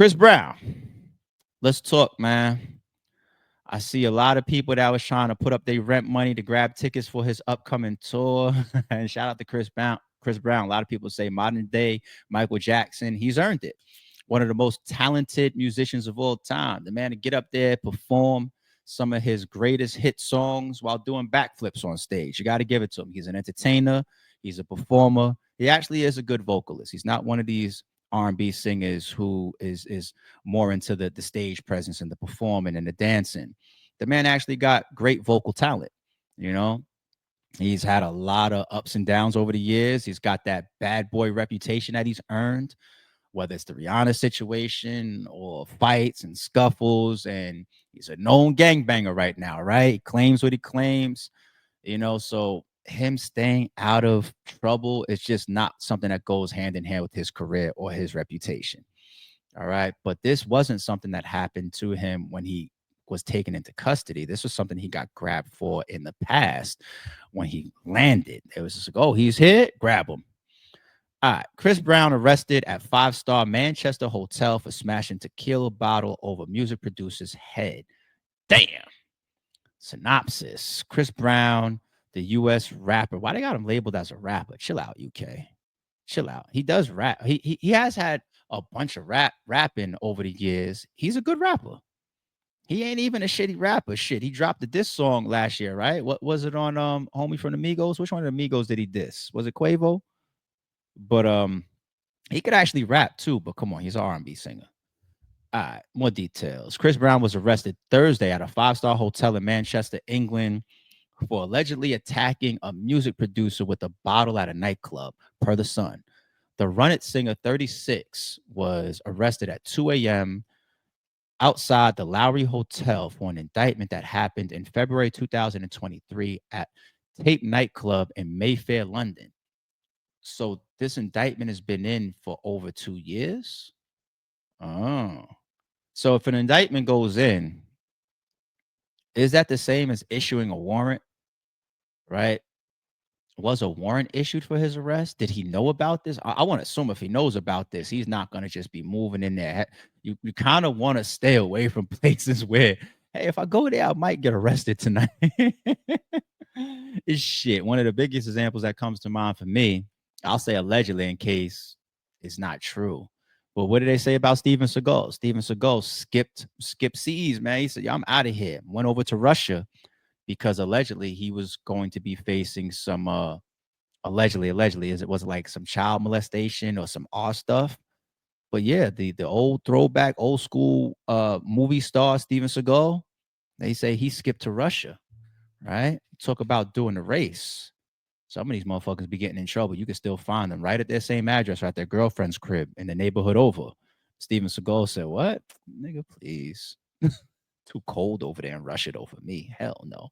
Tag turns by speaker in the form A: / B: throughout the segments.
A: Chris Brown, let's talk, man. I see a lot of people that was trying to put up their rent money to grab tickets for his upcoming tour. And shout out to Chris Brown. Chris Brown. A lot of people say modern day Michael Jackson. He's earned it. One of the most talented musicians of all time. The man to get up there, perform some of his greatest hit songs while doing backflips on stage. You got to give it to him. He's an entertainer. He's a performer. He actually is a good vocalist. He's not one of these R&B singers who is more into the stage presence and the performing and the dancing. The man actually got great vocal talent. You know, he's had a lot of ups and downs over the years. He's got that bad boy reputation that he's earned, whether it's the Rihanna situation or fights and scuffles. And he's a known gangbanger right now, right? He claims what he claims, so him staying out of trouble is just not something that goes hand in hand with his career or his reputation. All right. But this wasn't something that happened to him when he was taken into custody. This was something he got grabbed for in the past when he landed. It was just like, oh, he's here, grab him. All right. Chris Brown arrested at 5-star Manchester hotel for smashing tequila bottle over music producer's head. Damn. Synopsis. Chris Brown, the U.S. rapper. Why they got him labeled as a rapper? Chill out, UK. Chill out. He does rap. He has had a bunch of rapping over the years. He's a good rapper. He ain't even a shitty rapper. Shit, he dropped the diss song last year, right? What was it on Homie from the Migos? Which one of the Migos did he diss? Was it Quavo? But he could actually rap too, but come on, he's an R&B singer. All right, more details. Chris Brown was arrested Thursday at a 5-star hotel in Manchester, England, for allegedly attacking a music producer with a bottle at a nightclub, per The Sun. The Run It singer, 36, was arrested at 2 a.m. outside the Lowry Hotel for an indictment that happened in February 2023 at Tape nightclub in Mayfair, London. So this indictment has been in for over 2 years. Oh. So if an indictment goes in, is that the same as issuing a warrant? Right? Was a warrant issued for his arrest? Did he know about this? I want to assume if he knows about this, he's not going to just be moving in there. You kind of want to stay away from places where, hey, if I go there, I might get arrested tonight. It's shit. One of the biggest examples that comes to mind for me, I'll say allegedly in case it's not true. But what did they say about Steven Seagal? Steven Seagal skipped seas, man. He said, "Yeah, I'm out of here." Went over to Russia because allegedly he was going to be facing some allegedly is it was like some child molestation or some R stuff. But yeah, the old throwback, old school movie star Steven Seagal, they say he skipped to Russia, right? Talk about doing the race. Some of these motherfuckers be getting in trouble. You can still find them right at their same address, right? Their girlfriend's crib in the neighborhood over. Steven Seagal said, "What? Nigga, please." Too cold over there in Russia, though, for me. Hell no.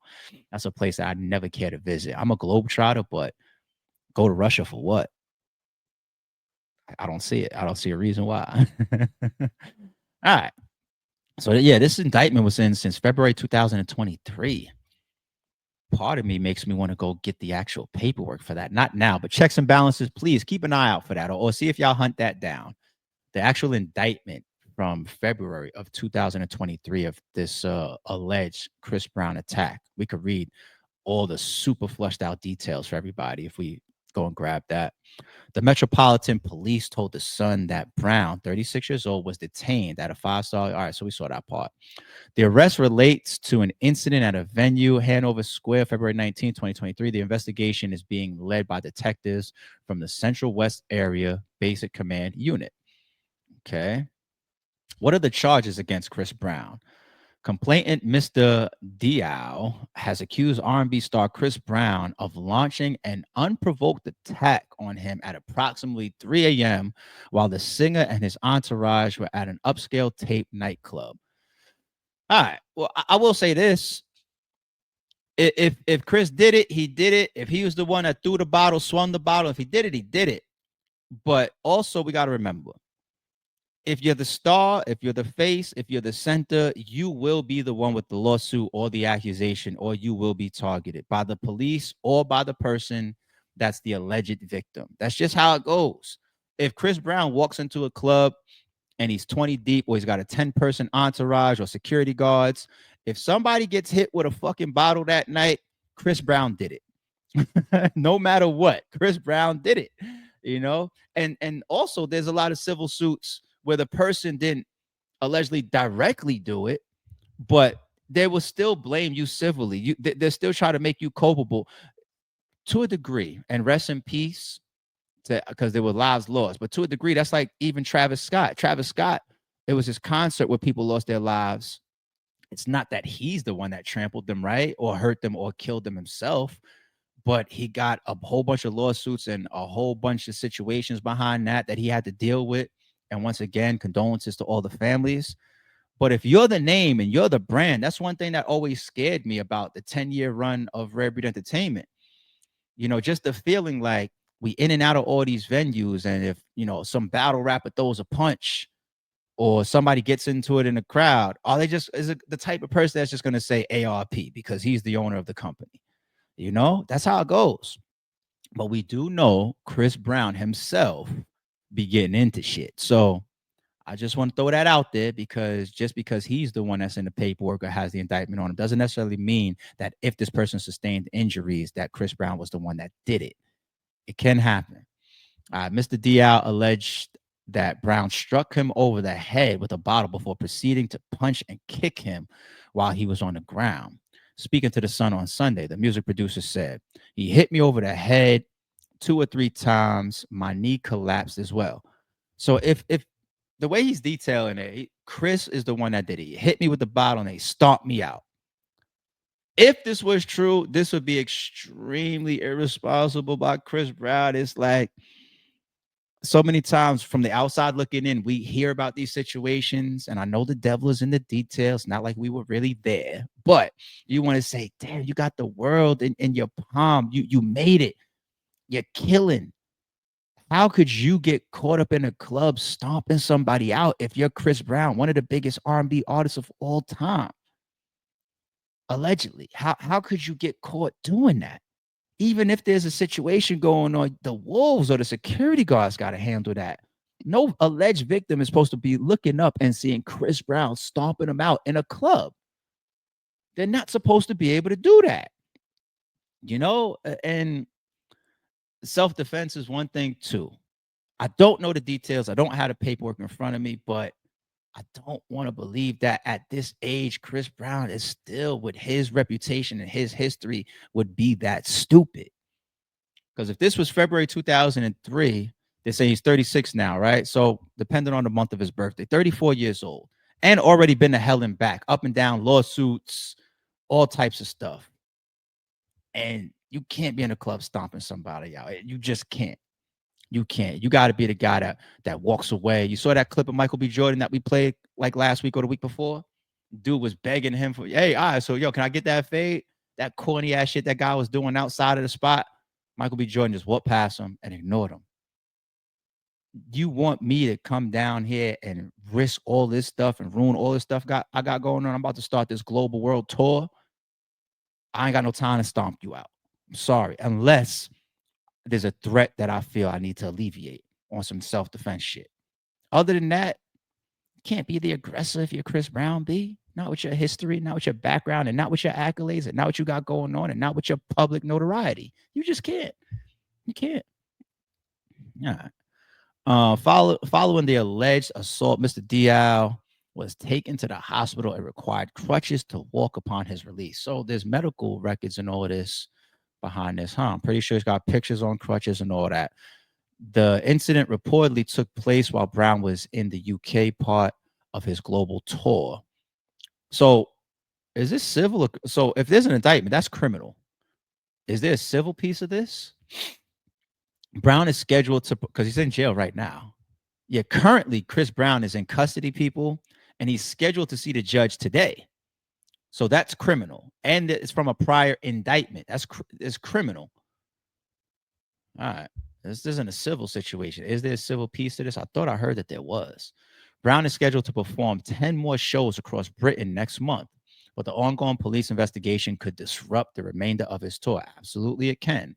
A: That's a place that I'd never care to visit. I'm a globetrotter, but go to Russia for what? I don't see it. I don't see a reason why. All right. So, yeah, this indictment was in since February 2023. Part of me makes me want to go get the actual paperwork for that. Not now, but checks and balances, please keep an eye out for that or see if y'all hunt that down. The actual indictment from February of 2023 of this alleged Chris Brown attack. We could read all the super flushed out details for everybody if we go and grab that. The Metropolitan Police told The Sun that Brown, 36 years old, was detained at a 5-star. All right, so we saw that part. The arrest relates to an incident at a venue, Hanover Square, February 19, 2023. The investigation is being led by detectives from the Central West Area Basic Command Unit. Okay. What are the charges against Chris Brown? Complainant Mr. Diao has accused R&B star Chris Brown of launching an unprovoked attack on him at approximately 3 a.m. while the singer and his entourage were at an upscale Tape nightclub. All right. Well, I will say this. If Chris did it, he did it. If he was the one that threw the bottle, swung the bottle, if he did it, he did it. But also, we got to remember, if you're the star, if you're the face, if you're the center, you will be the one with the lawsuit or the accusation, or you will be targeted by the police or by the person that's the alleged victim. That's just how it goes. If Chris Brown walks into a club and he's 20 deep, or he's got a 10-person entourage or security guards. If somebody gets hit with a fucking bottle that night, Chris Brown did it. No matter what, Chris Brown did it. You know, and also there's a lot of civil suits where the person didn't allegedly directly do it, but they will still blame you civilly. They're still trying to make you culpable to a degree. And rest in peace, because there were lives lost. But to a degree, that's like even Travis Scott. Travis Scott, it was his concert where people lost their lives. It's not that he's the one that trampled them, right? Or hurt them or killed them himself, but he got a whole bunch of lawsuits and a whole bunch of situations behind that he had to deal with. And once again, condolences to all the families. But if you're the name and you're the brand, that's one thing that always scared me about the 10-year run of Rare Breed Entertainment. You know, just the feeling like we in and out of all these venues, and if, you know, some battle rapper throws a punch or somebody gets into it in the crowd, are they just the type of person that's just going to say ARP because he's the owner of the company? You know, that's how it goes. But we do know Chris Brown himself be getting into shit. So I just want to throw that out there, because just because he's the one that's in the paperwork or has the indictment on him doesn't necessarily mean that if this person sustained injuries, that Chris Brown was the one that did it. It can happen. Mr. Dial alleged that Brown struck him over the head with a bottle before proceeding to punch and kick him while he was on the ground. Speaking to The Sun on Sunday, the music producer said, "He hit me over the head 2 or 3 times. My knee collapsed as well." So if the way he's detailing it, Chris is the one that did it. He hit me with the bottle and they stomped me out. If this was true, this would be extremely irresponsible by Chris Brown. It's like, so many times from the outside looking in, we hear about these situations, and I know the devil is in the details, not like we were really there, but you want to say, damn, you got the world in your palm. You made it. You're killing. How could you get caught up in a club stomping somebody out if you're Chris Brown, one of the biggest R&B artists of all time? Allegedly, how could you get caught doing that? Even if there's a situation going on, the wolves or the security guards got to handle that. No alleged victim is supposed to be looking up and seeing Chris Brown stomping them out in a club. They're not supposed to be able to do that, you know? And self-defense is one thing too. I don't know the details. I don't have the paperwork in front of me, but I don't want to believe that at this age, Chris Brown is still, with his reputation and his history, would be that stupid. Because if this was February 2003, they say he's 36 now, right? So depending on the month of his birthday, 34 years old, and already been to hell and back, up and down, lawsuits, all types of stuff. And you can't be in a club stomping somebody out. You just can't. You can't. You got to be the guy that walks away. You saw that clip of Michael B. Jordan that we played like last week or the week before? Dude was begging him for, hey, all right, so yo, can I get that fade? That corny ass shit that guy was doing outside of the spot. Michael B. Jordan just walked past him and ignored him. You want me to come down here and risk all this stuff and ruin all this stuff I got going on? I'm about to start this global world tour. I ain't got no time to stomp you out. I'm sorry. Unless there's a threat that I feel I need to alleviate on some self-defense shit. Other than that, you can't be the aggressor if you're Chris Brown, B. Not with your history, not with your background, and not with your accolades, and not what you got going on, and not with your public notoriety. You just can't. You can't. Yeah. Following the alleged assault, Mr. Dial was taken to the hospital and required crutches to walk upon his release. So there's medical records and all of this behind this, huh? I'm pretty sure he's got pictures on crutches and all that. The incident reportedly took place while Brown was in the UK part of his global tour. So is this civil? So if there's an indictment, that's criminal. Is there a civil piece of this? Brown is scheduled to, because he's in jail right now. Yeah, currently Chris Brown is in custody, people, and he's scheduled to see the judge today. So that's criminal, and it's from a prior indictment. It's criminal. All right, this isn't a civil situation. Is there a civil piece to this? I thought I heard that there was. Brown is scheduled to perform 10 more shows across Britain next month, but the ongoing police investigation could disrupt the remainder of his tour. Absolutely, it can.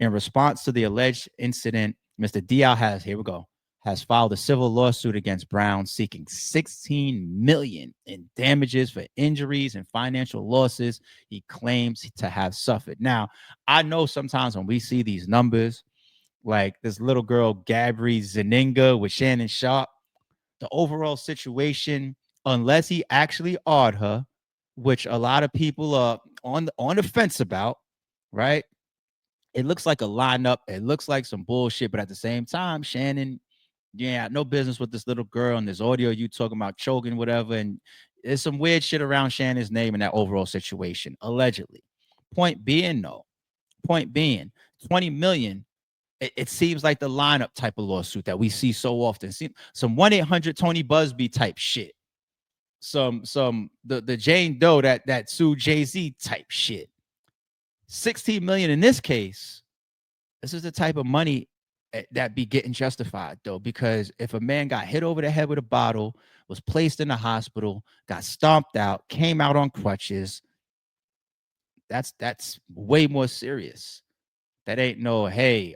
A: In response to the alleged incident, Mr. Dial has, here we go, has filed a civil lawsuit against Brown seeking $16 million in damages for injuries and financial losses he claims to have suffered. Now, I know sometimes when we see these numbers, like this little girl Gabri Zaninga with Shannon Sharp, the overall situation, unless he actually awed her, which a lot of people are on the fence about, right? It looks like a lineup. It looks like some bullshit, but at the same time, Shannon, yeah, no business with this little girl and this audio you talking about choking, whatever. And there's some weird shit around Shannon's name in that overall situation, allegedly. Point being, no. Point being, 20 million. It seems like the lineup type of lawsuit that we see so often. See, some 1-800 Tony Busby type shit. Some the Jane Doe that sued Jay-Z type shit. 16 million in this case. This is the type of money that be getting justified though, because if a man got hit over the head with a bottle, was placed in the hospital, got stomped out, came out on crutches, that's way more serious. That ain't no, hey,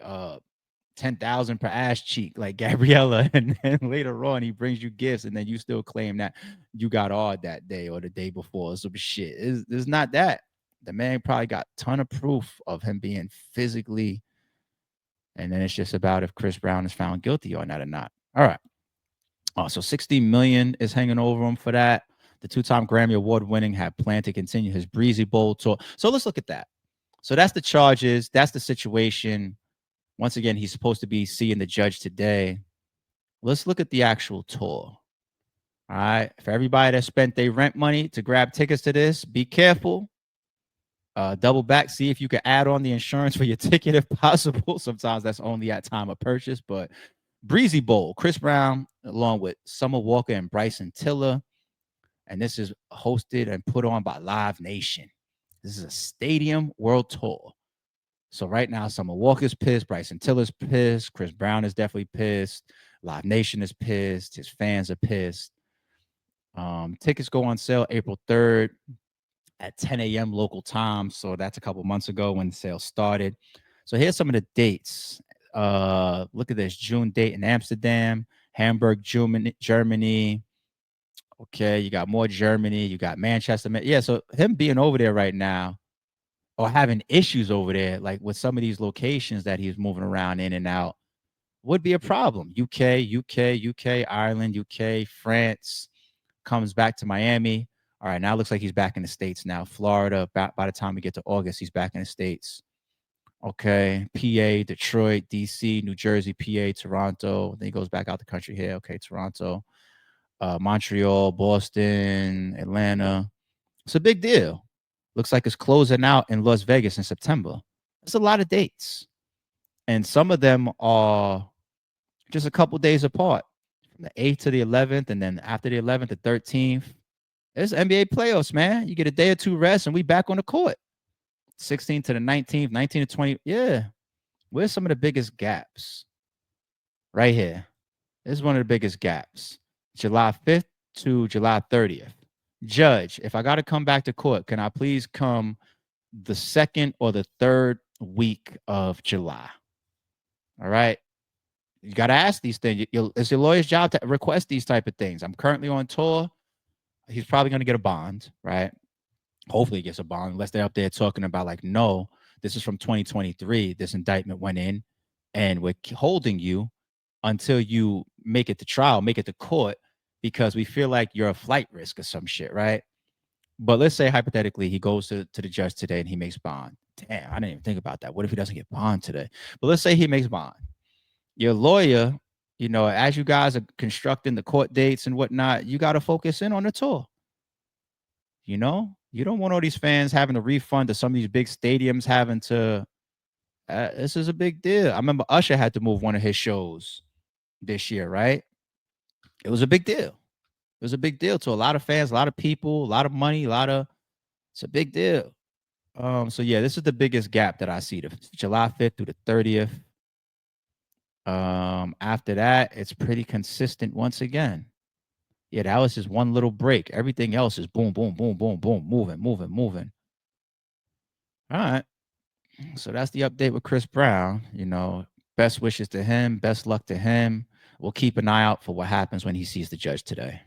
A: 10,000 per ass cheek like Gabriella, and then later on he brings you gifts and then you still claim that you got awed that day or the day before or some shit. It's not that. The man probably got a ton of proof of him being physically, and then it's just about if Chris Brown is found guilty on that or not. All right. So 60 million is hanging over him for that. The two-time Grammy Award winning had planned to continue his Breezy Bowl tour. So let's look at that. So that's the charges. That's the situation. Once again, he's supposed to be seeing the judge today. Let's look at the actual tour. All right. For everybody that spent their rent money to grab tickets to this, be careful. Double back, see if you can add on the insurance for your ticket if possible. Sometimes that's only at time of purchase. But Breezy Bowl, Chris Brown, along with Summer Walker and Bryson Tiller. And this is hosted and put on by Live Nation. This is a stadium world tour. So right now, Summer Walker's pissed, Bryson Tiller's pissed, Chris Brown is definitely pissed, Live Nation is pissed, his fans are pissed. Tickets go on sale April 3rd at 10 a.m. local time. So that's a couple months ago when the sale started. So here's some of the dates. Look at this: June date in Amsterdam, Hamburg, Germany. Okay, you got more Germany, you got Manchester. Yeah, so him being over there right now, or having issues over there, like with some of these locations that he's moving around in and out, would be a problem. UK, Ireland, UK, France, comes back to Miami. All right, now it looks like he's back in the States now. Florida, by the time we get to August, he's back in the States. Okay, PA, Detroit, DC, New Jersey, PA, Toronto. Then he goes back out the country here. Okay, Toronto, Montreal, Boston, Atlanta. It's a big deal. Looks like it's closing out in Las Vegas in September. That's a lot of dates. And some of them are just a couple days apart, from the 8th to the 11th, and then after the 11th, the 13th. It's NBA playoffs, man. You get a day or two rest, and we back on the court. 16th to the 19th, 19 to 20. Yeah. Where's some of the biggest gaps? Right here. This is one of the biggest gaps. July 5th to July 30th. Judge, if I got to come back to court, can I please come the second or the third week of July? All right. You got to ask these things. It's your lawyer's job to request these type of things. I'm currently on tour. He's probably going to get a bond, right? Hopefully he gets a bond, unless they're up there talking about like, no, this is from 2023. This indictment went in and we're holding you until you make it to trial, make it to court, because we feel like you're a flight risk or some shit, right? But let's say hypothetically he goes to the judge today and he makes bond. Damn, I didn't even think about that. What if he doesn't get bond today? But let's say he makes bond. Your lawyer, as you guys are constructing the court dates and whatnot, you got to focus in on the tour. You don't want all these fans having to refund to some of these big stadiums having to. This is a big deal. I remember Usher had to move one of his shows this year, right? It was a big deal. It was a big deal to a lot of fans, a lot of people, a lot of money, it's a big deal. So yeah, this is the biggest gap that I see, the July 5th through the 30th. After that, it's pretty consistent once again. Yeah, that was just one little break. Everything else is boom, boom, boom, boom, boom, moving. All right. So that's the update with Chris Brown. Best wishes to him. Best luck to him. we'll keep an eye out for what happens when he sees the judge today.